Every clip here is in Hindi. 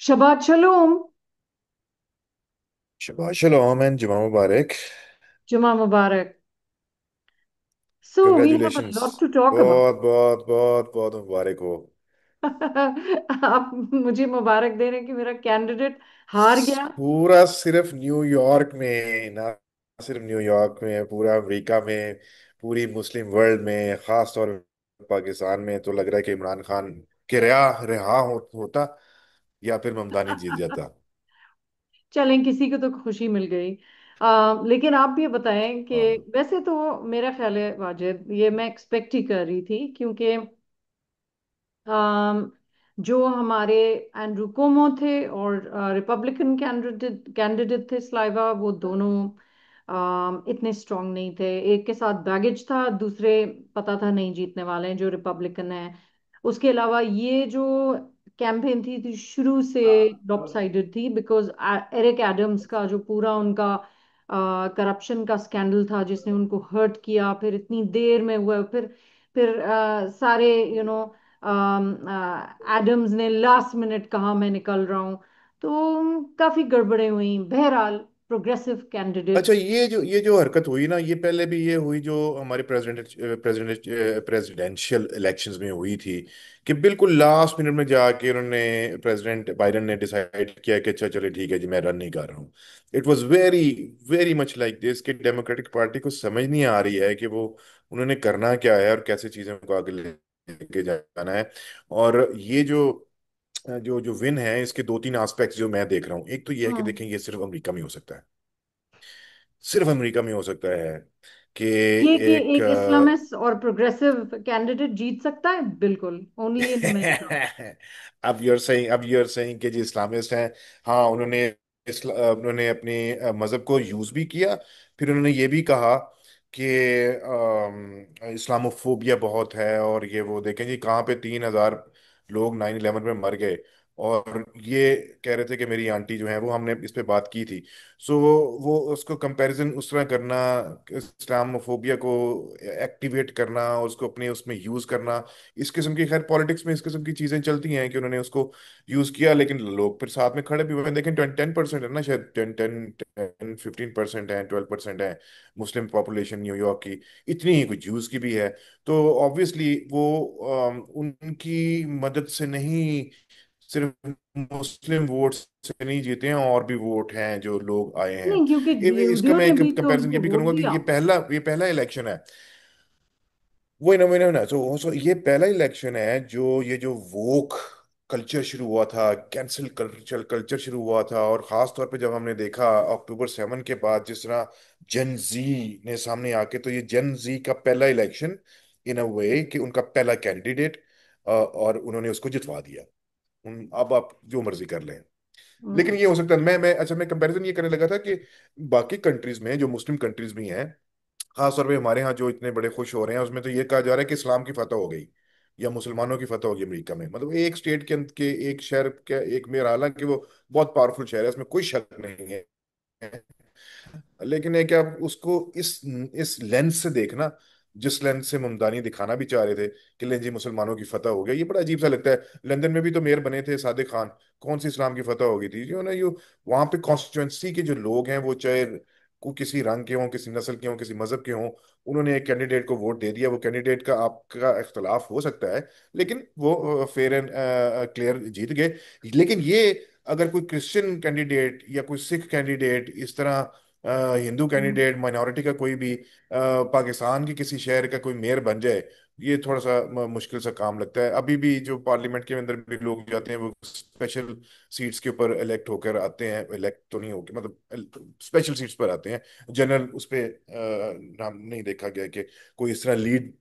Shabbat Shalom. Shabbat Shalom and Jummah Mubarak. Juma Mubarak. So we have a Congratulations. lot to talk about. बहुत बहुत बहुत बहुत मुबारक हो। आप मुझे मुबारक दे रहे हैं कि मेरा कैंडिडेट हार गया। पूरा सिर्फ न्यूयॉर्क में ना, सिर्फ न्यूयॉर्क में, पूरा अमेरिका में, पूरी मुस्लिम वर्ल्ड में, खास तौर पे पाकिस्तान में तो लग रहा है कि इमरान खान के होता या फिर ममदानी जीत जाता। चलें, किसी को तो खुशी मिल गई। लेकिन आप ये बताएं कि हाँ। वैसे तो मेरा ख्याल है वाजिद, ये मैं एक्सपेक्ट ही कर रही थी, क्योंकि अम, जो हमारे एंड्रू कोमो थे और रिपब्लिकन कैंडिडेट थे स्लाइवा, वो दोनों इतने स्ट्रांग नहीं थे। एक के साथ बैगेज था, दूसरे पता था नहीं जीतने वाले हैं, जो रिपब्लिकन है। उसके अलावा ये जो कैंपेन थी शुरू से लॉपसाइडेड थी, बिकॉज एरिक एडम्स का जो पूरा उनका करप्शन का स्कैंडल था, जिसने उनको हर्ट किया, फिर इतनी देर में हुआ, फिर सारे एडम्स ने लास्ट मिनट कहा मैं निकल रहा हूं। तो काफी गड़बड़े हुई। बहरहाल, प्रोग्रेसिव कैंडिडेट। अच्छा, ये जो हरकत हुई ना, ये पहले भी ये हुई जो हमारे प्रेसिडेंशियल इलेक्शंस में हुई थी, कि बिल्कुल लास्ट मिनट में जाके उन्होंने, प्रेसिडेंट बाइडन ने डिसाइड किया कि अच्छा चलिए ठीक है जी, मैं रन नहीं कर रहा हूँ। It was very very much like this कि डेमोक्रेटिक पार्टी को समझ नहीं आ रही है कि वो उन्होंने करना क्या है और कैसे चीज़ों को आगे लेके जाना है। और ये जो जो जो विन है, इसके दो तीन एस्पेक्ट्स जो मैं देख रहा हूँ। एक तो ये है कि हम्म। देखें, ये सिर्फ अमेरिका में हो सकता है, सिर्फ अमेरिका में हो सकता है कि ये कि एक एक इस्लामिस्ट और प्रोग्रेसिव कैंडिडेट जीत सकता है, बिल्कुल ओनली इन अमेरिका। अब यूर सेइंग कि जो इस्लामिस्ट हैं, हाँ उन्होंने उन्होंने अपने मजहब को यूज भी किया। फिर उन्होंने ये भी कहा कि इस्लामोफोबिया बहुत है, और ये वो देखें जी कहाँ पे 3,000 लोग 9/11 में मर गए। और ये कह रहे थे कि मेरी आंटी जो है, वो हमने इस पे बात की थी। सो वो उसको कंपैरिजन उस तरह करना, इस्लामोफोबिया को एक्टिवेट करना, उसको अपने उसमें यूज करना, इस किस्म की, खैर पॉलिटिक्स में इस किस्म की चीजें चलती हैं कि उन्होंने उसको यूज किया, लेकिन लोग फिर साथ में खड़े भी हुए हैं। देखें 10% है ना, शायद 10 15% है, 12% है मुस्लिम पॉपुलेशन न्यूयॉर्क की, इतनी ही कुछ ज्यूज की भी है। तो ऑब्वियसली वो उनकी मदद से नहीं, सिर्फ मुस्लिम वोट से नहीं जीते हैं, और भी वोट हैं जो लोग आए हैं। नहीं, क्योंकि इसका यहूदियों मैं ने एक भी तो कंपैरिजन ये उनको भी वोट करूंगा कि दिया। ये पहला इलेक्शन है। वो ना सो ये पहला इलेक्शन है जो ये जो वोक कल्चर शुरू हुआ था, कैंसिल कल्चर कल्चर शुरू हुआ था, और खास तौर पे जब हमने देखा अक्टूबर 7 के बाद जिस तरह जेन जी ने सामने आके, तो ये जेन जी का पहला इलेक्शन इन अ वे कि उनका पहला कैंडिडेट, और उन्होंने उसको जितवा दिया। अब आप जो मर्जी कर लें। लेकिन हम्म। ये हो सकता है, मैं कंपैरिजन ये करने लगा था कि बाकी कंट्रीज में जो मुस्लिम कंट्रीज भी हैं, खासतौर पे हमारे यहाँ जो इतने बड़े खुश हो रहे हैं, उसमें तो ये कहा जा रहा है कि इस्लाम की फतह हो गई या मुसलमानों की फतह होगी अमेरिका में। मतलब एक स्टेट के एक शहर के एक मेयर, हालांकि वो बहुत पावरफुल शहर है, इसमें कोई शक नहीं है, लेकिन है कि आप उसको इस लेंस से देखना, जिस लेंस से ममदानी दिखाना भी चाह रहे थे कि लें जी मुसलमानों की फतह हो गया, ये बड़ा अजीब सा लगता है। लंदन में भी तो मेयर बने थे सादिक खान, कौन सी इस्लाम की फतह हो गई थी जो ना, यो वहां पे कॉन्स्टिट्यूंसी के जो लोग हैं, वो चाहे को किसी रंग के हों, किसी नस्ल के हों, किसी मजहब के हों, उन्होंने एक कैंडिडेट को वोट दे दिया। वो कैंडिडेट का आपका इख्तलाफ हो सकता है, लेकिन वो फेयर एंड क्लियर जीत गए। लेकिन ये अगर कोई क्रिश्चियन कैंडिडेट या कोई सिख कैंडिडेट इस तरह, हिंदू हम्म। कैंडिडेट, माइनॉरिटी का कोई भी, पाकिस्तान के किसी शहर का कोई मेयर बन जाए, ये थोड़ा सा मुश्किल सा काम लगता है। अभी भी जो पार्लियामेंट के अंदर भी लोग जाते हैं, वो स्पेशल सीट्स के ऊपर इलेक्ट होकर आते हैं, इलेक्ट तो नहीं होके, मतलब स्पेशल सीट्स पर आते हैं। जनरल उस पे नाम नहीं देखा गया कि कोई इस तरह लीड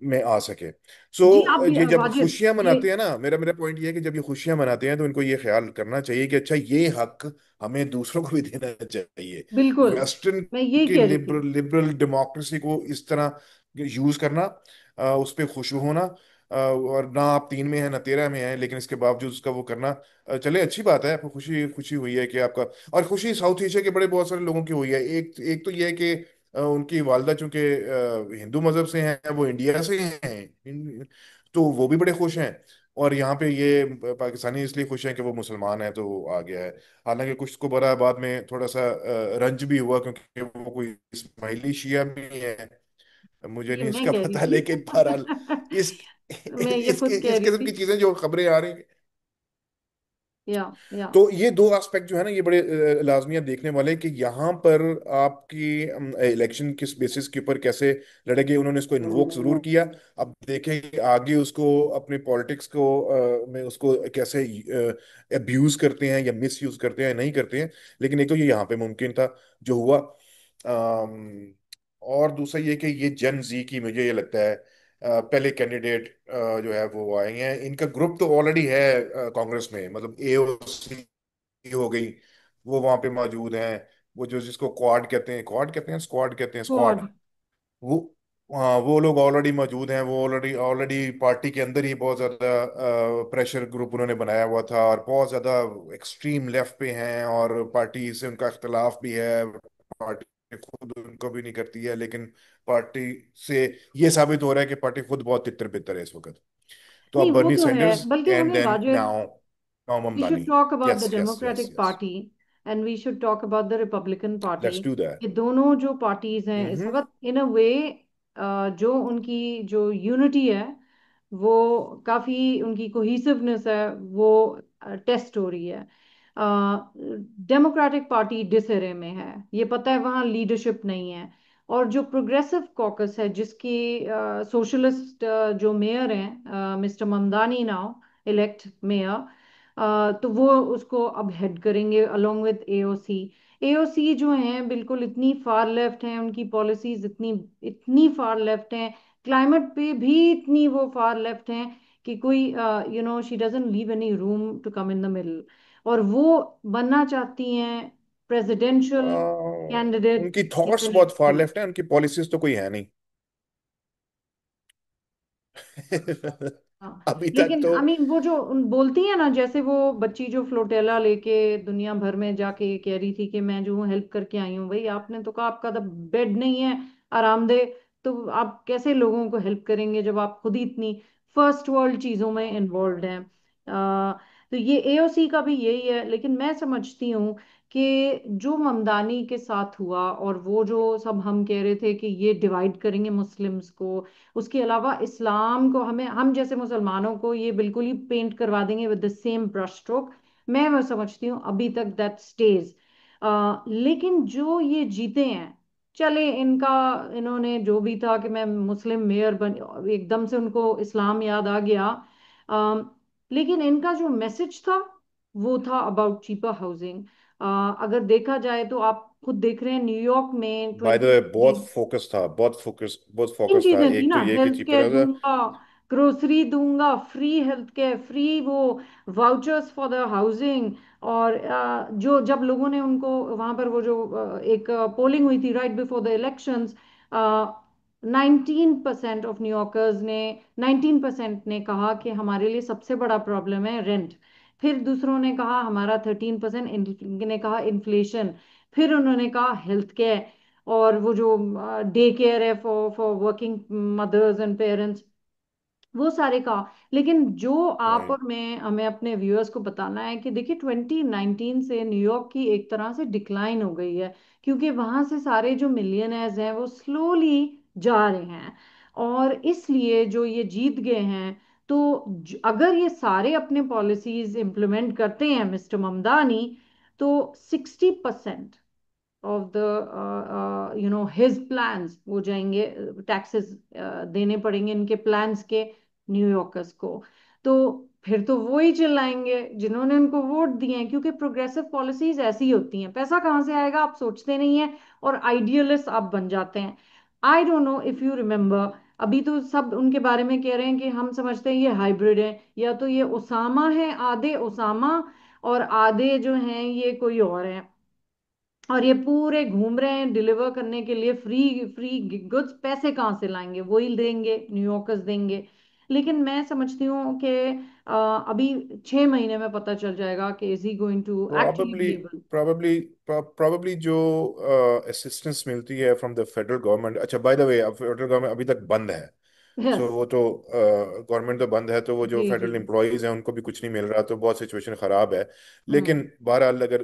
में आ सके। जी, आप ये जब वाजिद खुशियां ये मनाते हैं ना, मेरा मेरा पॉइंट ये है कि जब ये खुशियां मनाते हैं तो इनको ये ख्याल करना चाहिए कि अच्छा, ये हक हमें दूसरों को भी देना चाहिए। बिल्कुल, वेस्टर्न मैं यही की कह रही थी। लिबरल लिबरल डेमोक्रेसी को इस तरह यूज करना, उस पर खुश होना, और ना आप 3 में हैं ना 13 में हैं, लेकिन इसके बावजूद उसका वो करना, चले अच्छी बात है, आपको खुशी खुशी हुई है कि आपका। और खुशी साउथ एशिया के बड़े बहुत सारे लोगों की हुई है। एक एक तो ये है कि उनकी वालदा चूंकि हिंदू मजहब से हैं, वो इंडिया से हैं, तो वो भी बड़े खुश हैं। और यहाँ पे ये पाकिस्तानी इसलिए खुश हैं कि वो मुसलमान है तो वो आ गया है। हालांकि कुछ को बड़ा बाद में थोड़ा सा रंज भी हुआ, क्योंकि वो कोई इस्माइली शिया भी है, मुझे ये नहीं मैं इसका कह रही पता, थी। लेकिन बहरहाल इस मैं ये इसके खुद कह इस रही किस्म थी। की चीजें जो खबरें आ रही हैं। या तो ये दो एस्पेक्ट जो है ना, ये बड़े लाजमी देखने वाले हैं कि यहाँ पर आपकी इलेक्शन किस बेसिस के ऊपर कैसे लड़ेंगे। उन्होंने इसको इन्वोक जरूर किया। अब देखें कि आगे उसको अपने पॉलिटिक्स को में उसको कैसे अब्यूज करते हैं या मिस यूज करते हैं या नहीं करते हैं। लेकिन एक तो ये यहाँ पे मुमकिन था जो हुआ। और दूसरा ये कि ये जेन जी की मुझे ये लगता है पहले कैंडिडेट जो है वो आएंगे हैं। इनका ग्रुप तो ऑलरेडी है कांग्रेस में, मतलब एओसी हो गई, वो वहां पे मौजूद हैं। वो जो जिसको क्वाड कहते हैं स्क्वाड, गॉड। वो हाँ वो लोग ऑलरेडी मौजूद हैं। वो ऑलरेडी ऑलरेडी पार्टी के अंदर ही बहुत ज्यादा प्रेशर ग्रुप उन्होंने बनाया हुआ था, और बहुत ज्यादा एक्सट्रीम लेफ्ट पे हैं, और पार्टी से उनका इख्तलाफ भी है। पार्टी खुद उनको भी नहीं करती है, लेकिन पार्टी से ये साबित हो रहा है कि पार्टी खुद बहुत तितर बितर है इस वक्त। तो नहीं अब वो बर्नी तो है, सैंडर्स बल्कि एंड हमें देन वाजिब, now now we should Mamdani. talk about the yes yes yes Democratic yes, Party and we should talk about the Republican Party। Let's do that. ये दोनों जो पार्टीज हैं इस हम्म। वक्त इन अ वे, जो उनकी जो यूनिटी है वो काफी, उनकी कोहिसिवनेस है वो टेस्ट हो रही है। डेमोक्रेटिक पार्टी डिसरे में है, ये पता है, वहाँ लीडरशिप नहीं है। और जो प्रोग्रेसिव कॉकस है जिसकी सोशलिस्ट जो मेयर हैं, mister Mamdani now elect mayor, तो वो उसको अब हेड करेंगे अलोंग विद एओसी। एओसी जो हैं बिल्कुल इतनी फार लेफ्ट हैं, उनकी पॉलिसीज इतनी इतनी फार लेफ्ट हैं, क्लाइमेट पे भी इतनी वो फार लेफ्ट हैं कि कोई she doesn't leave any room to come in the middle. और वो बनना चाहती हैं प्रेसिडेंशियल कैंडिडेट उनकी इन थॉट्स द बहुत नेक्स्ट फार टू। लेफ्ट है, उनकी पॉलिसीज तो कोई है नहीं। हाँ, अभी तक लेकिन तो। आई मीन वो जो बोलती है ना, जैसे वो बच्ची जो फ्लोटेला लेके दुनिया भर में जाके कह रही थी कि मैं जो हूँ हेल्प करके आई हूँ। भाई आपने तो कहा आपका तो बेड नहीं है आरामदेह, तो आप कैसे लोगों को हेल्प करेंगे जब आप खुद ही इतनी फर्स्ट वर्ल्ड चीजों में इन्वॉल्व हैं। तो ये एओसी का भी यही है, लेकिन मैं समझती हूँ कि जो ममदानी के साथ हुआ और वो जो सब हम कह रहे थे कि ये डिवाइड करेंगे मुस्लिम्स को, उसके अलावा इस्लाम को, हमें हम जैसे मुसलमानों को ये बिल्कुल ही पेंट करवा देंगे with the same brush stroke. मैं वो समझती हूँ अभी तक दैट स्टेज। लेकिन जो ये जीते हैं, चले इनका, इन्होंने जो भी था कि मैं मुस्लिम मेयर बन, एकदम से उनको इस्लाम याद आ गया। लेकिन इनका जो मैसेज था वो था अबाउट चीपर हाउसिंग। अगर देखा जाए तो आप खुद देख रहे हैं न्यूयॉर्क में बाय द वे 20। बहुत फोकस था, बहुत तीन फोकस था। चीजें थी एक तो ना, ये कि हेल्थ चीपर केयर दूंगा, ग्रोसरी दूंगा, फ्री हेल्थ केयर, फ्री वो वाउचर्स फॉर द हाउसिंग। और जो जब लोगों ने उनको वहां पर वो जो एक पोलिंग हुई थी right before the elections, 19% of New Yorkers ने, 19% ने कहा कि हमारे लिए सबसे बड़ा प्रॉब्लम है रेंट। फिर दूसरों ने कहा हमारा 13% ने कहा इन्फ्लेशन। फिर उन्होंने कहा हेल्थ केयर, और वो जो डे केयर है for for working mothers and parents, वो सारे का। लेकिन जो आप राइट। और मैं, हमें अपने व्यूअर्स को बताना है कि देखिए 2019 से न्यूयॉर्क की एक तरह से डिक्लाइन हो गई है, क्योंकि वहां से सारे जो मिलियनर्स हैं वो स्लोली जा रहे हैं। और इसलिए जो ये जीत गए हैं, तो अगर ये सारे अपने पॉलिसीज इम्प्लीमेंट करते हैं मिस्टर ममदानी, तो 60% ऑफ द हिज प्लान्स हो जाएंगे, टैक्सेस देने पड़ेंगे इनके प्लान्स के न्यूयॉर्कर्स को। तो फिर तो वो ही चिल्लाएंगे जिन्होंने उनको वोट दिए हैं, क्योंकि प्रोग्रेसिव पॉलिसीज ऐसी होती हैं, पैसा कहाँ से आएगा आप सोचते नहीं है, और आइडियलिस्ट आप बन जाते हैं। I don't know if you remember, अभी तो सब उनके बारे में कह रहे हैं कि हम समझते हैं ये हाइब्रिड है, या तो ये ओसामा है, आधे ओसामा और आधे जो हैं ये कोई और है। और ये पूरे घूम रहे हैं डिलीवर करने के लिए फ्री फ्री गुड्स, पैसे कहाँ से लाएंगे, वही देंगे न्यूयॉर्कर्स देंगे। लेकिन मैं समझती हूँ कि अभी 6 महीने में पता चल जाएगा कि is he going to actually probably be able. Probably probably जो असिस्टेंस मिलती है फ्रॉम द फेडरल गवर्नमेंट। अच्छा बाय द वे, अब फेडरल गवर्नमेंट अभी तक बंद है, सो यस। वो तो गवर्नमेंट तो बंद है, तो वो जो जी जी। फेडरल एम्प्लॉयज हैं उनको भी कुछ नहीं मिल रहा, तो बहुत सिचुएशन खराब है। हम्म। लेकिन बहरहाल अगर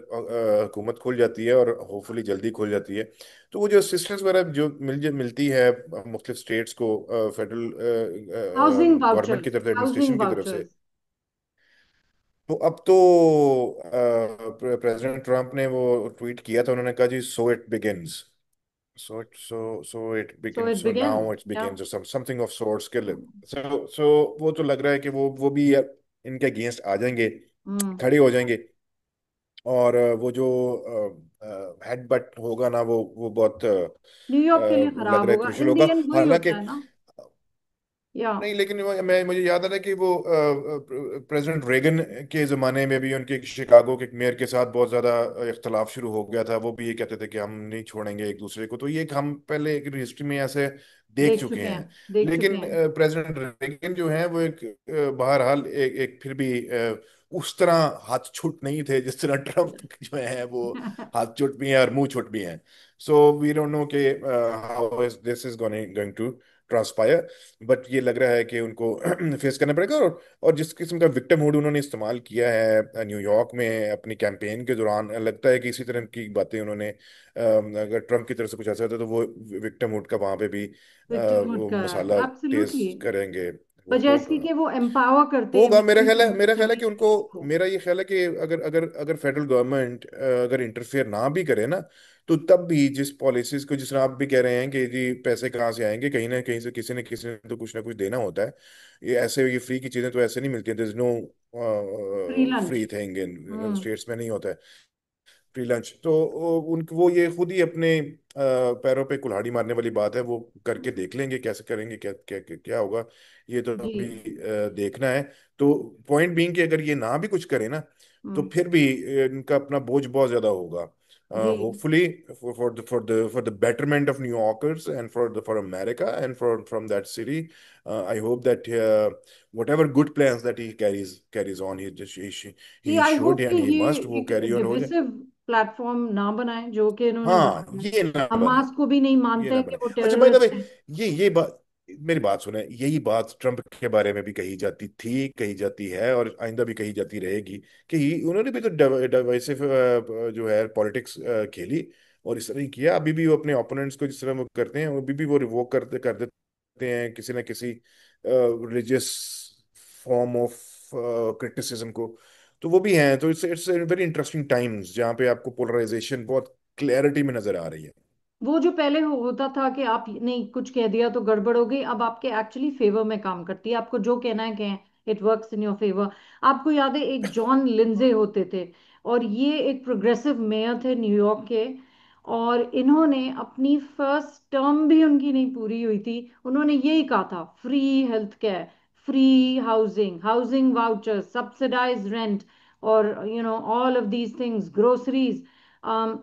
हुकूमत खुल जाती है, और होपफुली जल्दी खुल जाती है, तो वो जो असिस्टेंस वगैरह जो मिलती है मुख्तलिफ स्टेट्स को फेडरल हाउसिंग गवर्नमेंट की वाउचर्स, तरफ से, एडमिनिस्ट्रेशन हाउसिंग की तरफ से, वाउचर्स। तो अब तो प्रेसिडेंट ट्रम्प ने वो ट्वीट किया था, उन्होंने कहा जी so it begins, so it so begins, it so began. now it या। begins, or something of sorts के लिए। so वो तो लग रहा है कि वो भी यार इनके अगेंस्ट आ जाएंगे, हम्म। खड़े हो जाएंगे। और वो जो हेड बट होगा ना, वो बहुत न्यूयॉर्क के लिए लग खराब रहा है होगा, क्रुशल इन दी होगा। एंड वही हालांकि होता है ना। या। नहीं, लेकिन मुझे याद आ रहा है कि वो प्रेसिडेंट रेगन के ज़माने में भी उनके शिकागो के एक मेयर के साथ बहुत ज़्यादा इख्तलाफ शुरू हो गया था। वो भी ये कहते थे कि हम नहीं छोड़ेंगे एक दूसरे को, तो ये एक हम पहले एक हिस्ट्री में ऐसे देख देख चुके चुके हैं, हैं। देख चुके लेकिन हैं। प्रेसिडेंट रेगन जो है वो एक बहरहाल एक फिर भी उस तरह हाथ छुट नहीं थे जिस तरह ट्रम्प जो है वो हाथ छुट भी हैं और मुंह छुट भी हैं। सो वी डोंट नो कि how is this is going to transpire. But ये लग रहा है कि उनको फेस करना पड़ेगा। और जिस किस्म का विक्टिम हुड उन्होंने इस्तेमाल किया है न्यूयॉर्क में अपनी कैंपेन के दौरान, लगता है कि इसी तरह की बातें उन्होंने अगर ट्रम्प की तरफ से कुछ ऐसा होता है तो वो विक्टिम हुड का वहां पे भी विक्टिमहुड वो का। मसाला तेज एब्सोल्युटली। करेंगे। वो बजाय तो इसके कि वो एम्पावर करते होगा, इमिग्रेंट मेरा ख्याल है कि उनको, कम्युनिटीज को। मेरा ये ख्याल है कि अगर अगर अगर फेडरल गवर्नमेंट अगर इंटरफेयर ना भी करे ना, तो तब भी जिस पॉलिसीज को, जिस तरह आप भी कह रहे हैं कि जी पैसे कहाँ से आएंगे, कहीं ना कहीं से किसी ने तो कुछ ना कुछ देना होता है। ये फ्री की चीजें तो ऐसे नहीं मिलती हैं, there is no free lunch. Free thing in hmm. States में, नहीं होता है फ्री लंच। तो वो ये खुद ही अपने पैरों पे कुल्हाड़ी मारने वाली बात है। वो करके देख लेंगे कैसे करेंगे, क्या क्या क्या क्या होगा, ये तो जी। अभी देखना है। तो पॉइंट बीइंग कि अगर ये ना भी कुछ करे ना, तो हम्म। फिर भी इनका अपना बोझ बहुत ज्यादा होगा। जी। Hopefully for the betterment of New Yorkers, and for America, and from that city, I hope that whatever good plans that he carries on, जी, he आई should होप कि and he ये must वो एक carry on हो जाए। डिविसिव प्लेटफॉर्म ना बनाए, जो कि इन्होंने हाँ, बनाया है। ये ना बने, हमास को भी नहीं ये मानते ना हैं कि बने। वो अच्छा भाई दबे, टेररिस्ट हैं। ये बात, मेरी बात सुने, यही बात ट्रम्प के बारे में भी कही जाती थी, कही जाती है, और आइंदा भी कही जाती रहेगी कि उन्होंने भी तो डिवाइसिव जो है पॉलिटिक्स खेली, और इस तरह ही किया। अभी भी वो अपने ओपोनेंट्स को जिस तरह वो करते हैं, अभी भी वो रिवोक कर देते हैं किसी न किसी रिलीजियस फॉर्म ऑफ क्रिटिसिज्म को। तो वो भी हैं। तो इट्स वेरी इंटरेस्टिंग टाइम्स जहाँ पे आपको पोलराइजेशन बहुत क्लैरिटी में नजर आ रही है। वो जो पहले होता था कि आप नहीं कुछ कह दिया तो गड़बड़ हो गई, अब आपके एक्चुअली फेवर में काम करती है। आपको जो कहना है कहें, it works in your favour. आपको याद है एक जॉन लिंजे होते थे, और ये एक प्रोग्रेसिव मेयर थे न्यूयॉर्क के। और इन्होंने अपनी फर्स्ट टर्म भी उनकी नहीं पूरी हुई थी, उन्होंने यही कहा था, free health care, free housing, housing voucher, subsidize rent, और all of these things, groceries.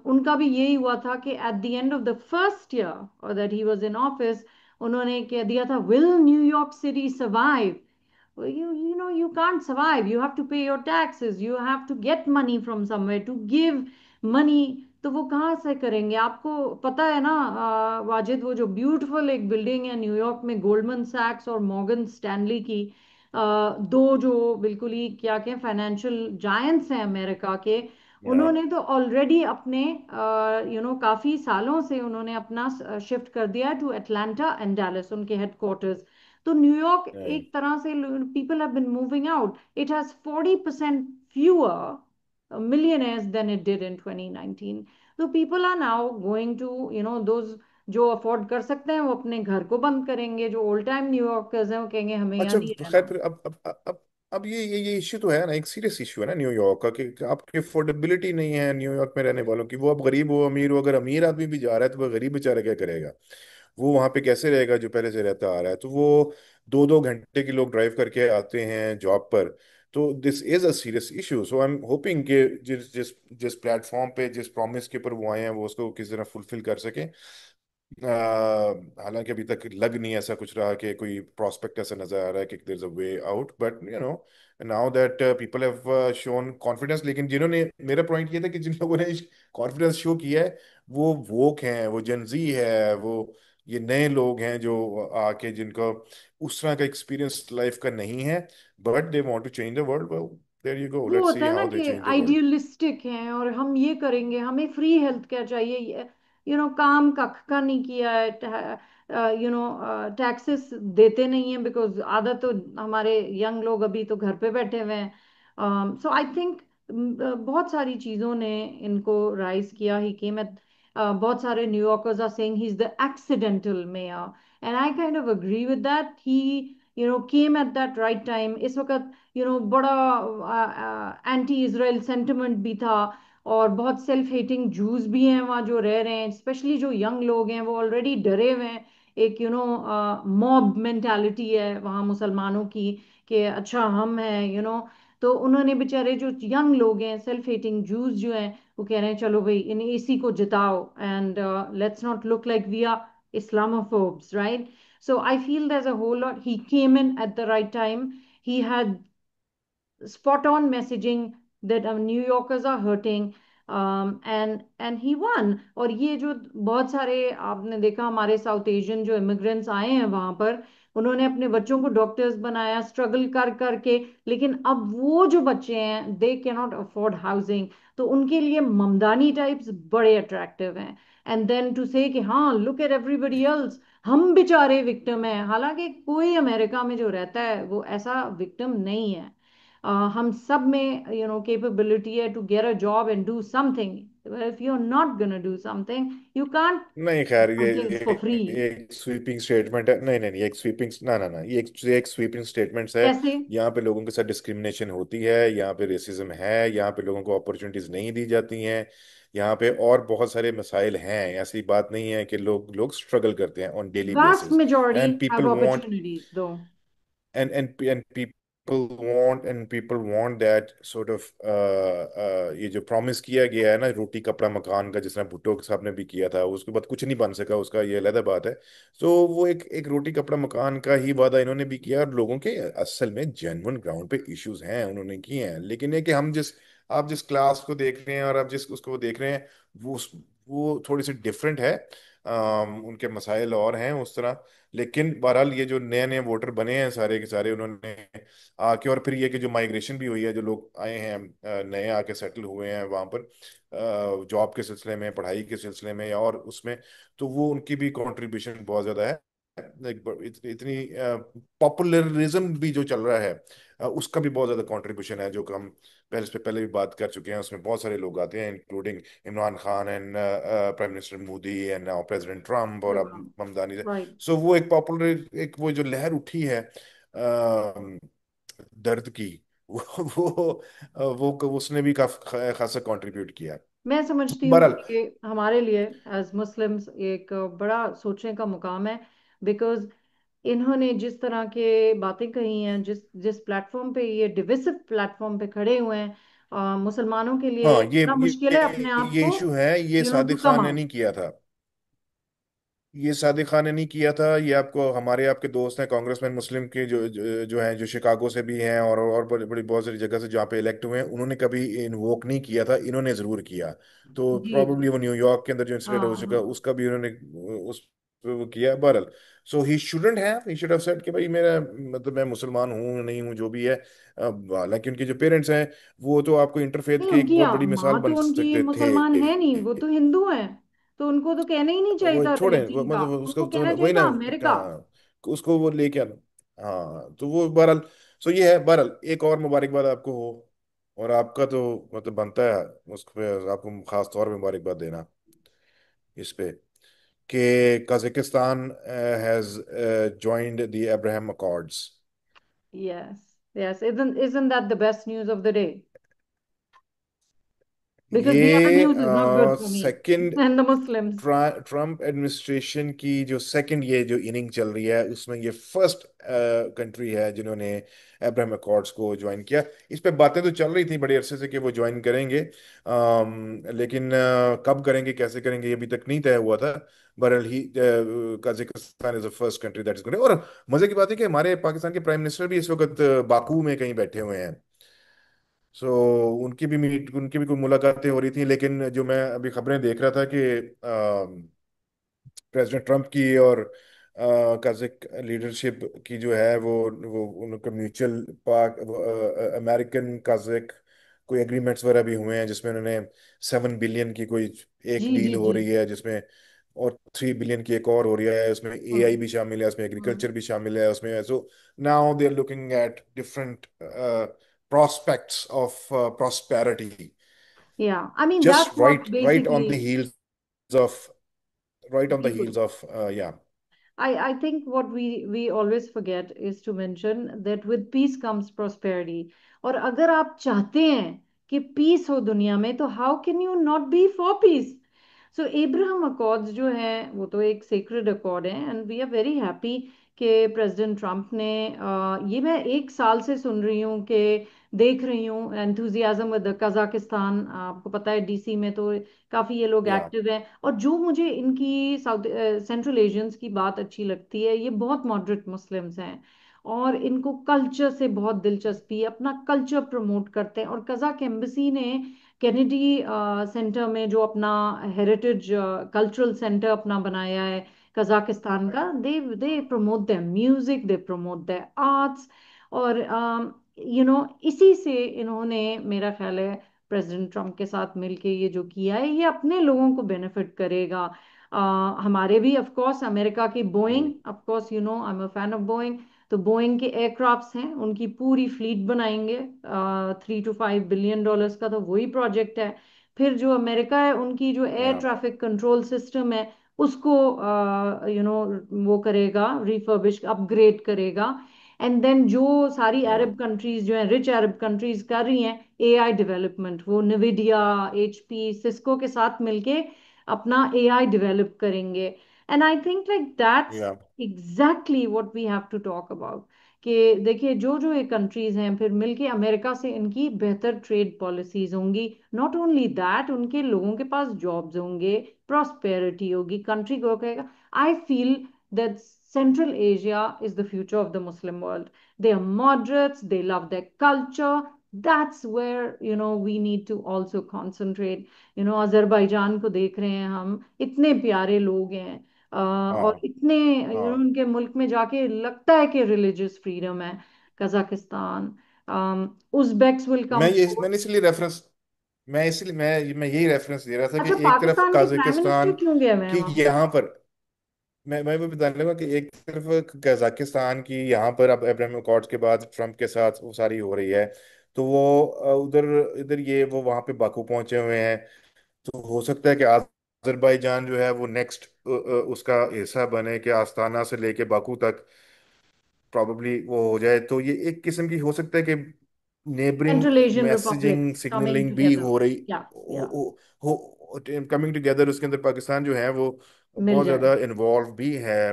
उनका भी यही हुआ था कि at the end of the first year और that he was in office, उन्होंने कह दिया था, will New York city survive? You can't survive. You have to pay your taxes. You have to get money from somewhere to give money. तो वो कहाँ से करेंगे? आपको पता है ना, वाजिद, वो जो ब्यूटीफुल एक बिल्डिंग है न्यूयॉर्क में, गोल्डमन सैक्स और मॉर्गन स्टैनली की, दो जो बिल्कुल ही क्या कहें फाइनेंशियल जायंट्स हैं अमेरिका के, Yeah, उन्होंने तो ऑलरेडी अपने काफी सालों से उन्होंने अपना शिफ्ट कर दिया टू एटलांटा एंड डैलस, उनके हेडक्वार्टर्स। तो न्यूयॉर्क right. एक तरह से, people have been moving out. It has 40% fewer millionaires than it did in 2019. तो people are now going to, those जो अफोर्ड कर सकते हैं वो अपने घर को बंद करेंगे, जो ओल्ड टाइम न्यूयॉर्कर्स हैं वो कहेंगे हमें यहाँ अच्छा नहीं खैर, रहना। फिर अब ये इश्यू तो है ना, एक सीरियस इश्यू है ना न्यूयॉर्क का, कि आपकी अफोर्डेबिलिटी नहीं है न्यूयॉर्क में रहने वालों की। वो अब गरीब हो अमीर हो, अगर अमीर आदमी भी जा रहा है तो वह गरीब बेचारा क्या करेगा? वो वहां पे कैसे रहेगा जो पहले से रहता आ रहा है? तो वो 2-2 घंटे के लोग ड्राइव करके आते हैं जॉब पर। तो this is a serious issue. So I am hoping कि जिस जिस जिस प्लेटफॉर्म पे, जिस प्रॉमिस के ऊपर वो आए हैं, वो उसको किसी तरह फुलफिल कर सकें। हालांकि अभी तक लग नहीं ऐसा कुछ रहा कि कोई प्रोस्पेक्ट ऐसा नजर आ रहा है कि there is a way out, but now that people have shown confidence. लेकिन जिन्होंने, मेरा पॉइंट ये था कि जिन लोगों ने कॉन्फिडेंस शो किया है, वो वोक हैं, वो जेंजी है, वो ये नए लोग हैं जो आके जिनका उस तरह का एक्सपीरियंस लाइफ का नहीं है, but they want to change the world. Well, there you go, वो लेट्स सी होता है ना हाउ दे कि चेंज द वर्ल्ड। आइडियलिस्टिक हैं और हम ये करेंगे, हमें फ्री हेल्थ केयर चाहिए, काम कख का नहीं किया है, टैक्सेस देते नहीं है, बिकॉज आधा तो हमारे यंग लोग अभी तो घर पे बैठे हुए हैं। सो आई थिंक बहुत सारी चीजों ने इनको राइज किया ही केम एट। बहुत सारे New Yorkers are saying he is the accidental mayor, and I kind of agree with that. He came at that right time. इस वक्त बड़ा एंटी इसराइल सेंटिमेंट भी था, और बहुत सेल्फ हेटिंग जूस भी हैं वहाँ जो रह रहे हैं, स्पेशली जो यंग लोग हैं वो ऑलरेडी डरे हुए हैं। एक मॉब मेंटालिटी है वहाँ मुसलमानों की, कि अच्छा हम हैं तो उन्होंने बेचारे जो यंग लोग हैं, सेल्फ हेटिंग जूस जो हैं, वो कह रहे हैं चलो भाई इन एसी को जिताओ, and let's not look like we are Islamophobes, right? So I feel there's a whole lot. He came in at the right time. He had spot on messaging that New Yorkers are hurting, and he won. और ये जो बहुत सारे आपने देखा हमारे साउथ एशियन जो इमिग्रेंट्स आए हैं वहां पर, उन्होंने अपने बच्चों को डॉक्टर्स बनाया स्ट्रगल कर करके, लेकिन अब वो जो बच्चे हैं they can not afford housing, तो उनके लिए ममदानी टाइप्स बड़े अट्रैक्टिव हैं। एंड देन टू से कि हाँ लुक एट एवरीबडी एल्स, हम बेचारे विक्टिम हैं, हालांकि कोई अमेरिका में जो रहता है वो ऐसा विक्टिम नहीं है। हम सब में capability है to get a job and do something. If you're not gonna do something, you can't नहीं खैर, do things for free. ये एक स्वीपिंग स्टेटमेंट है। नहीं नहीं नहीं, एक स्वीपिंग ना ना ना, ये एक स्वीपिंग स्टेटमेंट्स है। कैसे? यहाँ पे लोगों के साथ डिस्क्रिमिनेशन होती है, यहाँ पे रेसिज्म है, यहाँ पे लोगों को अपॉर्चुनिटीज नहीं दी जाती हैं, यहाँ पे और बहुत सारे मसाइल हैं। ऐसी बात नहीं है कि लोग लोग स्ट्रगल करते हैं on daily Vast basis. And majority have people want opportunities though. and people want that sort of ये जो प्रॉमिस किया गया है ना, रोटी कपड़ा मकान का, जिस तरह भुट्टो साहब ने भी किया था, उसके बाद कुछ नहीं बन सका उसका, ये अलग बात है। तो वो एक एक रोटी कपड़ा मकान का ही वादा इन्होंने भी किया, और लोगों के असल में जेन्युइन ग्राउंड पे इश्यूज हैं, उन्होंने किए हैं। लेकिन ये कि हम जिस आप जिस क्लास को देख रहे हैं और आप जिस उसको देख रहे हैं, वो वो थोड़ी सी डिफरेंट है। उनके मसाइल और हैं उस तरह। लेकिन बहरहाल ये जो नए नए वोटर बने हैं सारे के सारे, उन्होंने आके, और फिर ये कि जो माइग्रेशन भी हुई है, जो लोग आए हैं नए आके सेटल हुए हैं वहाँ पर, जॉब के सिलसिले में, पढ़ाई के सिलसिले में और उसमें, तो वो उनकी भी कंट्रीब्यूशन बहुत ज़्यादा है। इतनी पॉपुलरिज्म भी जो चल रहा है, उसका भी बहुत ज़्यादा कंट्रीब्यूशन है, जो कि हम पहले से पहले भी बात कर चुके हैं। उसमें बहुत सारे लोग आते हैं, including Imran Khan and prime minister Modi and now president Trump, और अब Yeah, ममदानी से। right. सो वो एक पॉपुलर, एक वो जो लहर उठी है दर्द की, वो उसने भी काफी खासा कंट्रीब्यूट किया। मैं समझती हूँ बहरहाल, कि ये हमारे लिए एज मुस्लिम्स एक बड़ा सोचने का मुकाम है, बिकॉज इन्होंने जिस तरह के बातें कही हैं, जिस जिस प्लेटफॉर्म पे ये डिविसिव प्लेटफॉर्म पे खड़े हुए हैं, मुसलमानों के लिए हाँ, बड़ा मुश्किल है अपने आप ये को इशू है, ये टू सादिक कम खान ने आउट। नहीं किया था। ये सादिक खान ने नहीं किया था। ये आपको हमारे आपके दोस्त हैं कांग्रेसमैन मुस्लिम के, जो हैं, जो शिकागो से भी हैं, और बड़ी बड़ी बहुत सारी जगह से जहाँ पे इलेक्ट हुए हैं, उन्होंने कभी इन्वोक नहीं किया था, इन्होंने जरूर किया। तो जी जी। प्रॉब्लली वो न्यूयॉर्क के अंदर जो इंसिडेंट हो हाँ चुका, हाँ। उसका भी उन्होंने उस पे वो किया। बहरहाल, सो ही शुड हैव सेड कि भाई मेरा मतलब मैं मुसलमान हूँ नहीं हूँ जो भी है। हालांकि उनके जो पेरेंट्स हैं, वो तो आपको इंटरफेथ नहीं, के एक उनकी बहुत बड़ी मिसाल माँ तो बन उनकी सकते थे। मुसलमान है नहीं, वो तो हिंदू है। तो उनको तो कहना ही नहीं चाहिए वो था छोड़े, रहती का, मतलब उसका उनको तो कहना चाहिए वही ना, था अमेरिका। उसको वो लेके आना। हाँ, तो वो बहरहाल, सो ये है। बहरहाल, एक और मुबारकबाद आपको हो, और आपका तो मतलब बनता है उस पे आपको खास तौर पे मुबारकबाद देना इस पे, कि Kazakhstan has joined the Abraham accords. Yes, yes. Isn't that the best news of the day? Because the other ये news is not good for me second and the Muslims. Trump administration की जो सेकंड ये जो इनिंग चल रही है, उसमें ये फर्स्ट कंट्री है जिन्होंने अब्राहम अकॉर्ड्स को ज्वाइन किया। इस पे बातें तो चल रही थी बड़े अरसे से कि वो ज्वाइन करेंगे, लेकिन कब करेंगे, कैसे करेंगे, ये अभी तक नहीं तय हुआ था। बहरहाल ही Kazakhstan is the first country that is going. और मजे की बात है कि हमारे पाकिस्तान के प्राइम मिनिस्टर भी इस वक्त बाकू में कहीं बैठे हुए हैं। सो उनकी भी कोई मुलाकातें हो रही थी, लेकिन जो मैं अभी खबरें देख रहा था कि प्रेसिडेंट ट्रम्प की और कजाक लीडरशिप की जो है वो उनका म्यूचुअल पाक अमेरिकन कजाक कोई एग्रीमेंट्स वगैरह भी हुए हैं, जिसमें उन्होंने 7 बिलियन की कोई एक जी डील जी हो जी। रही है, जिसमें और 3 बिलियन की एक और हो रही है, उसमें एआई हम्म भी शामिल है, उसमें हम्म। एग्रीकल्चर भी शामिल है उसमें। So now they are looking at different prospects of prosperity, Yeah, I mean that's just what right on the basically, heels of बिल्कुल। yeah. I think what we always forget is to mention that with peace comes prosperity. और अगर आप चाहते हैं कि पीस हो दुनिया में, तो how can you not be for peace? So Abraham Accords जो है वो तो एक सेक्रेड अकॉर्ड है, and we are very happy कि प्रेसिडेंट ट्रम्प ने ये मैं एक साल से सुन रही हूँ कि देख रही हूँ एंथुजियाज्म विद कजाकिस्तान। आपको पता है डीसी में तो काफी ये लोग Yeah. एक्टिव हैं। और जो मुझे इनकी साउथ सेंट्रल एशियंस की बात अच्छी लगती है, ये बहुत मॉडरेट मुस्लिम्स हैं और इनको कल्चर से बहुत दिलचस्पी है, अपना कल्चर प्रमोट करते हैं। और कजाक एम्बेसी ने कैनेडी सेंटर में जो अपना हेरिटेज कल्चरल सेंटर अपना बनाया है कजाकिस्तान Right. का, they promote their music, they promote their arts. और इसी से इन्होंने, मेरा ख्याल है, प्रेसिडेंट ट्रम्प के साथ मिलके ये जो किया है, ये अपने लोगों को बेनिफिट करेगा। हमारे भी ऑफ कोर्स अमेरिका की Boeing, Hmm. Of course you know I am a fan of Boeing. तो बोइंग के एयरक्राफ्ट्स हैं, उनकी पूरी फ्लीट बनाएंगे, $3 to $5 billion का तो वही प्रोजेक्ट है। फिर जो अमेरिका है, उनकी जो air Yeah. Traffic control system है, उसको वो करेगा, रिफर्बिश, अपग्रेड करेगा। एंड देन जो सारी Yeah. अरब कंट्रीज जो हैं, रिच अरब कंट्रीज कर रही हैं एआई डेवलपमेंट, वो निविडिया, एचपी, सिस्को के साथ मिलके अपना एआई डेवलप करेंगे। And I think like that's Yeah. Exactly what we have to talk about. कि देखिए जो जो ये कंट्रीज हैं, फिर मिलके अमेरिका से इनकी बेहतर ट्रेड पॉलिसीज होंगी। नॉट ओनली दैट, उनके लोगों के पास जॉब्स होंगे, प्रॉस्पेरिटी होगी, कंट्री ग्रो करेगा। I feel that Central Asia is the future of the Muslim world. They are moderates, they love their culture. That's where, we need to also concentrate. Azerbaijan को देख रहे हैं हम, इतने प्यारे लोग हैं, और हाँ इतने, हाँ। उनके मुल्क में जाके लगता है कि रिलीजियस फ्रीडम है। कजाकिस्तान, उज़्बेक्स विल मैं कम। ये मैंने इसलिए रेफरेंस मैं इसलिए मैं यही रेफरेंस दे रहा था कि अच्छा, एक तरफ पाकिस्तान के प्राइम मिनिस्टर कजाकिस्तान क्यों गए हुए हैं की वहां पे? यहाँ पर, मैं भी बताने लगा कि एक तरफ कजाकिस्तान की यहाँ पर अब अब्राहम अकॉर्ड्स के बाद ट्रम्प के साथ वो सारी हो रही है, तो वो उधर इधर ये वो वहाँ पे बाकू पहुंचे हुए हैं। तो हो सकता है कि अजरबैजान जो है वो नेक्स्ट उसका हिस्सा बने, कि आस्ताना से लेके बाकू तक प्रॉब्ली वो हो जाए। तो ये एक किस्म की हो सकता है कि neighbouring central Asian Republic messaging coming signalling भी टुगेदर। हो रही या या हो कमिंग टुगेदर। उसके अंदर पाकिस्तान जो है वो मिल बहुत जाए। ज़्यादा इन्वॉल्व भी है,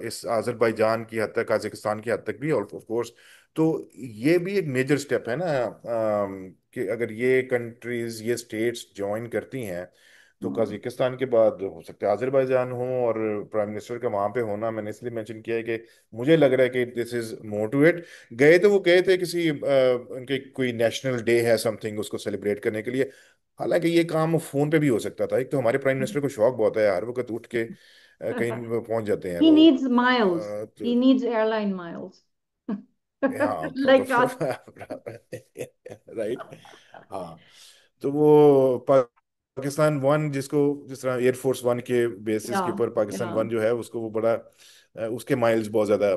इस अजरबैजान की हद तक, कजाकिस्तान की हद तक भी ऑफ कोर्स। तो ये भी एक मेजर स्टेप है ना, कि अगर ये कंट्रीज ये स्टेट्स ज्वाइन करती हैं, तो हम्म। कजाकिस्तान के बाद हो सकता है अजरबैजान हो। और प्राइम मिनिस्टर का वहां पे होना, मैंने इसलिए मेंशन किया है कि मुझे लग रहा है कि this is more to it. गए तो वो गए थे किसी उनके कोई नेशनल डे है समथिंग, उसको सेलिब्रेट करने के लिए। हालांकि ये काम फोन पे भी हो सकता था। एक तो हमारे प्राइम मिनिस्टर को शौक बहुत है, हर वक्त उठ के कहीं वो पहुंच जाते हैं He वो। needs miles. तो He needs airline miles. हाँ Like us. राइट। हाँ। तो वो पाकिस्तान वन, जिसको जिस तरह एयरफोर्स वन के बेसिस के Yeah, ऊपर पाकिस्तान yeah. वन जो है उसको वो बड़ा उसके माइल्स बहुत ज्यादा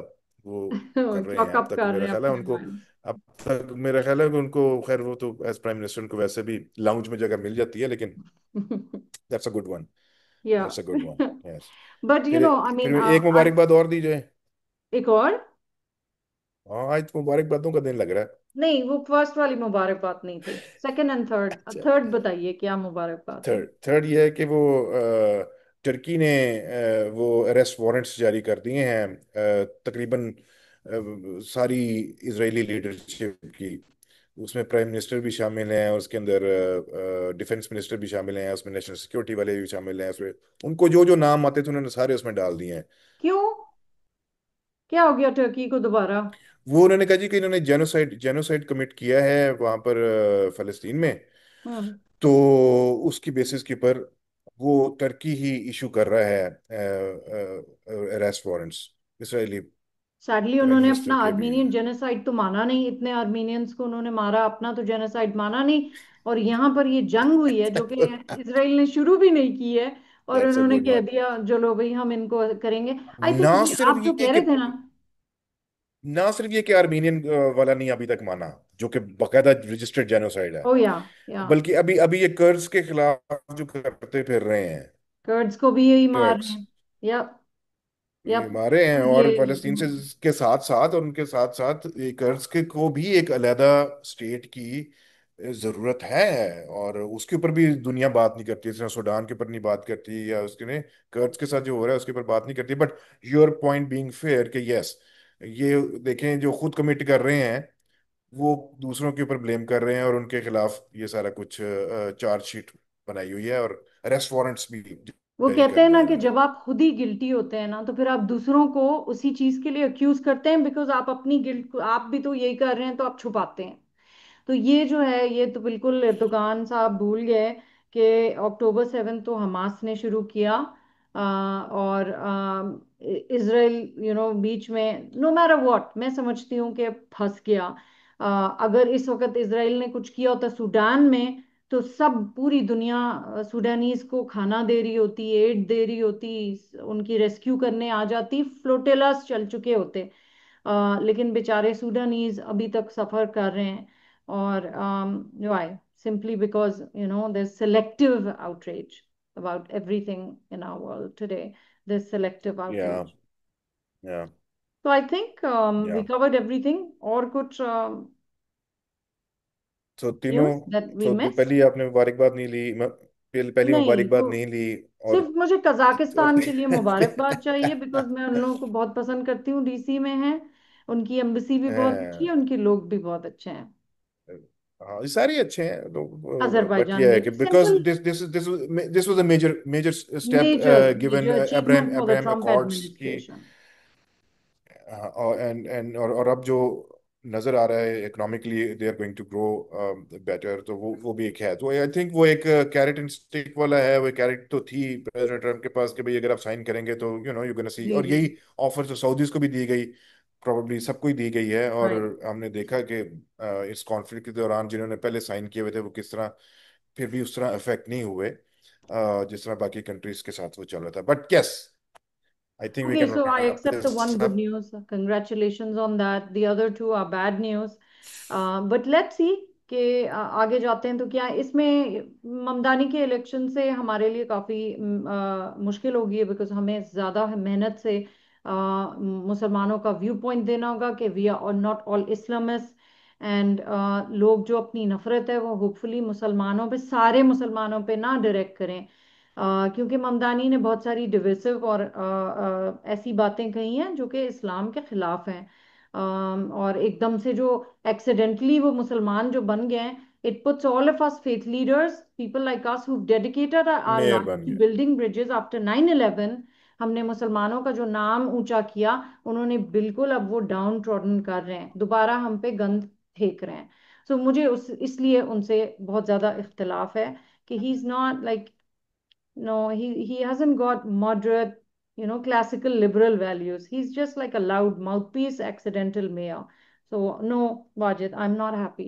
वो कर रहे हैं Chalk अब up तक। कर मेरा रहे हैं ख्याल है अपने उनको, miles. अब तक मेरा ख्याल है कि उनको, खैर वो तो एज प्राइम मिनिस्टर उनको वैसे भी लाउंज में जगह मिल जाती है, लेकिन that's a good one. Yeah. That's a good one. Yes. But फिर I mean, फिर एक मुबारकबाद और दी जाए। एक और। हाँ, आज मुबारकबादों का दिन लग रहा है। नहीं, वो फर्स्ट वाली मुबारकबाद नहीं थी, सेकंड एंड थर्ड। अच्छा। थर्ड बताइए क्या मुबारकबाद है? थर्ड थर्ड ये है कि वो टर्की ने वो अरेस्ट वारंट्स जारी कर दिए हैं, तकरीबन सारी इजरायली लीडरशिप की। उसमें प्राइम मिनिस्टर भी शामिल हैं, उसके अंदर डिफेंस मिनिस्टर भी शामिल हैं, उसमें नेशनल सिक्योरिटी वाले भी शामिल हैं उसमें। उनको जो जो नाम आते थे उन्होंने सारे उसमें डाल दिए हैं। क्यों? क्या हो गया टर्की को दोबारा? वो उन्होंने कहा जी कि इन्होंने जेनोसाइड जेनोसाइड कमिट किया है वहां पर, फलस्तीन में। हम्म। तो उसकी बेसिस के ऊपर वो टर्की ही इशू कर रहा है arrest warrants, Israeli sadly prime उन्होंने मिनिस्टर अपना के भी। आर्मीनियन जेनोसाइड तो माना नहीं, इतने आर्मीनियंस को उन्होंने मारा, अपना तो जेनोसाइड माना नहीं। और यहाँ पर ये जंग हुई है जो कि इसराइल ने शुरू भी नहीं की है, और दैट्स अ उन्होंने गुड कह वन। दिया चलो भाई हम इनको करेंगे। आई ना थिंक सिर्फ आप जो ये कह कि रहे थे ना। ना सिर्फ ये कि आर्मीनियन वाला नहीं अभी तक माना, जो कि बाकायदा रजिस्टर्ड जेनोसाइड है, ओ या बल्कि अभी अभी ये कर्ज के खिलाफ जो करते फिर रहे हैं, कर्ड्स को भी यही मार रहे टर्क्स, हैं। या या ये मारे हैं। ये और फलस्तीन से के साथ साथ, और उनके साथ साथ ये कर्ज के को भी एक अलहदा स्टेट की जरूरत है, और उसके ऊपर भी दुनिया बात नहीं करती, जैसे सूडान के ऊपर नहीं बात करती, या उसके ने कर्ज के साथ जो हो रहा है उसके ऊपर बात नहीं करती। But your point being fair कि यस, ये देखें जो खुद कमिट कर रहे हैं वो दूसरों के ऊपर ब्लेम कर रहे हैं, और उनके खिलाफ ये सारा कुछ चार्जशीट बनाई हुई है, और अरेस्ट वारंट्स भी वो जारी कहते कर हैं दिए ना हैं कि इन्होंने। जब आप खुद ही गिल्टी होते हैं ना, तो फिर आप दूसरों को उसी चीज के लिए अक्यूज करते हैं, बिकॉज आप अपनी गिल्ट, आप भी तो यही कर रहे हैं तो आप छुपाते हैं। तो ये जो है, ये तो बिल्कुल एर्दोगान साहब भूल गए कि अक्टूबर 7 तो हमास ने शुरू किया। और इसराइल बीच में नो मैटर व्हाट, मैं समझती हूँ कि फंस गया। अगर इस वक्त इसराइल ने कुछ किया होता सूडान में, तो सब पूरी दुनिया सूडानीज को खाना दे रही होती, एड दे रही होती, उनकी रेस्क्यू करने आ जाती, फ्लोटेलास चल चुके होते। लेकिन बेचारे सूडानीज अभी तक सफर कर रहे हैं। और why? Simply because there's selective outrage about everything in our world today. There's selective या outrage. या So I think we या covered everything. और कुछ तो तीनों, news that we तो missed? पहली आपने मुबारकबाद नहीं ली, पहली नहीं तो मुबारकबाद नहीं ली। और सिर्फ मुझे कजाकिस्तान के लिए मुबारकबाद चाहिए, तो, बिकॉज मैं उन लोगों को बहुत पसंद करती हूँ, डीसी में है। उनकी एम्बेसी भी बहुत अच्छी है, उनके लोग भी बहुत अच्छे हैं। हाँ ये सारे अच्छे हैं लोग, बट अजरबैजान ये है भी कि because simple this was a major major step major given major Abraham achievement for the Abraham Trump Accords की। एडमिनिस्ट्रेशन। और और अब जो नजर आ रहा है economically they are going to grow better, तो वो भी एक है। तो आई थिंक वो एक कैरेट एंड स्टिक वाला है, वो कैरेट तो थी प्रेसिडेंट ट्रम्प के पास कि भाई अगर आप साइन करेंगे तो यू गोना सी, जी और जी। यही ऑफर तो सऊदीज को भी दी गई, प्रॉब्ली सबको ही दी गई है। और राइट। हमने देखा कि इस कॉन्फ्लिक्ट के दौरान जिन्होंने पहले साइन किए हुए थे वो किस तरह फिर भी उस तरह इफेक्ट नहीं हुए जिस तरह बाकी कंट्रीज के साथ वो चल रहा था। But yes, I think we Okay, can so I wrap accept the this one good up. news. Congratulations on that. The other two are bad news. But let's see कि आगे जाते हैं तो क्या इसमें ममदानी के इलेक्शन से हमारे लिए काफ़ी मुश्किल होगी है, बिकॉज हमें ज़्यादा मेहनत से मुसलमानों का व्यू पॉइंट देना होगा कि we are not all Islamist. And लोग जो अपनी नफरत है वो होपफुली मुसलमानों पे, सारे मुसलमानों पे ना डायरेक्ट करें। क्योंकि ममदानी ने बहुत सारी डिविसिव और ऐसी बातें कही हैं जो कि इस्लाम के खिलाफ हैं। और एकदम से जो एक्सीडेंटली वो मुसलमान जो बन गए हैं, it puts all of us faith leaders, people like us who dedicated our mayor life बन टू गया। Building bridges after 9/11। हमने मुसलमानों का जो नाम ऊंचा किया, उन्होंने बिल्कुल अब वो डाउन ट्रॉडन कर रहे हैं, दोबारा हम पे गंद फेंक रहे हैं। सो मुझे उस इसलिए उनसे बहुत ज्यादा इख्तिलाफ है कि he is not like, no, he hasn't got moderate, classical liberal values. He's just like a loud mouthpiece, accidental mayor. So no, Wajid, I'm not happy.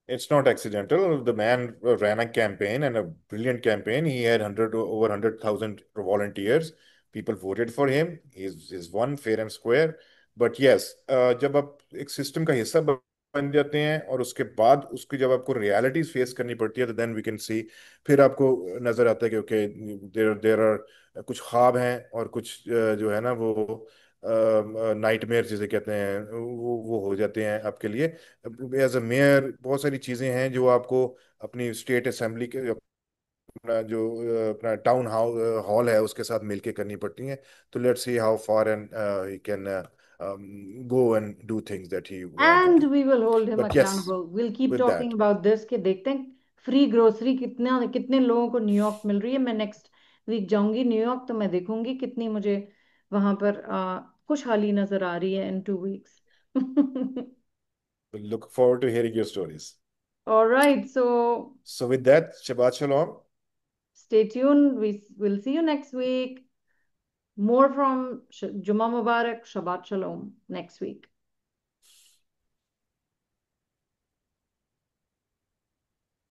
It's not accidental. The man ran a campaign, and a brilliant campaign. He had over 100,000 volunteers. People voted for him. He's won fair and square. But yes, जब आप एक सिस्टम का हिस्सा बन जाते हैं और उसके बाद उसकी जब आपको रियलिटीज फेस करनी पड़ती है, तो देन वी कैन सी, फिर आपको नजर आता है कि ओके, देर देर आर कुछ ख्वाब हैं, और कुछ जो है ना वो नाइटमेयर जिसे कहते हैं, वो हो जाते हैं आपके लिए। एज अ मेयर बहुत सारी चीजें हैं जो आपको अपनी स्टेट असेंबली के अपना जो अपना टाउन हॉल है उसके साथ मिलके करनी पड़ती हैं। तो let's see how far and he can go and do things that he want to And do. we will hold him but yes, accountable. We'll keep with talking that, about this कि देखते हैं फ्री ग्रोसरी कितना, कितने लोगों को न्यूयॉर्क मिल रही है। मैं नेक्स्ट वीक जाऊंगी न्यूयॉर्क, तो मैं देखूंगी कितनी मुझे वहां पर खुशहाली नजर आ रही है in 2 weeks. Look forward to hearing your stories. All right, so so with that, Shabbat shalom. Stay tuned. We will see you next week. More from Juma Mubarak, Shabbat Shalom next week.